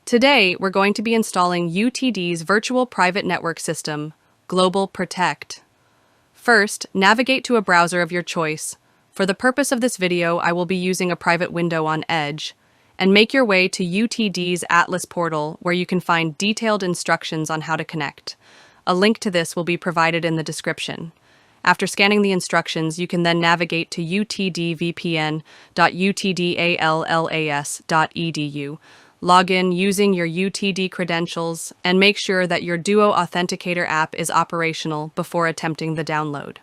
Today, we're going to be installing UTD's virtual private network system, GlobalProtect. First, navigate to a browser of your choice. For the purpose of this video, I will be using a private window on Edge, and make your way to UTD's Atlas portal where you can find detailed instructions on how to connect. A link to this will be provided in the description. After scanning the instructions, you can then navigate to utdvpn.utdallas.edu. Log in using your UTD credentials and make sure that your Duo Authenticator app is operational before attempting the download.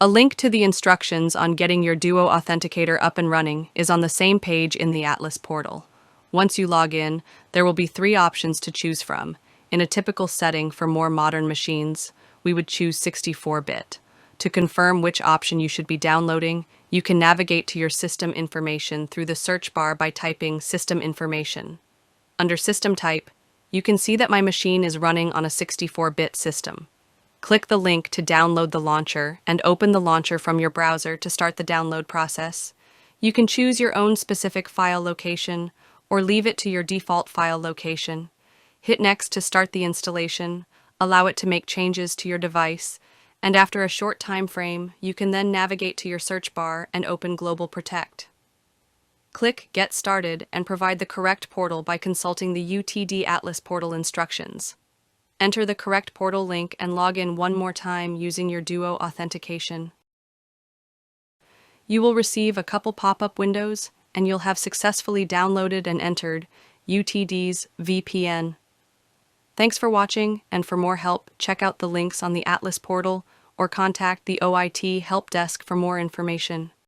A link to the instructions on getting your Duo Authenticator up and running is on the same page in the Atlas portal. Once you log in, there will be 3 options to choose from. In a typical setting for more modern machines, we would choose 64-bit. To confirm which option you should be downloading, you can navigate to your system information through the search bar by typing System Information. Under System Type, you can see that my machine is running on a 64-bit system. Click the link to download the launcher and open the launcher from your browser to start the download process. You can choose your own specific file location or leave it to your default file location. Hit Next to start the installation, allow it to make changes to your device, and after a short time frame, you can then navigate to your search bar and open GlobalProtect. Click Get Started and provide the correct portal by consulting the UTD Atlas portal instructions. Enter the correct portal link and log in one more time using your Duo authentication. You will receive a couple pop-up windows and you'll have successfully downloaded and entered UTD's VPN. Thanks for watching, and for more help, check out the links on the Atlas portal or contact the OIT help desk for more information.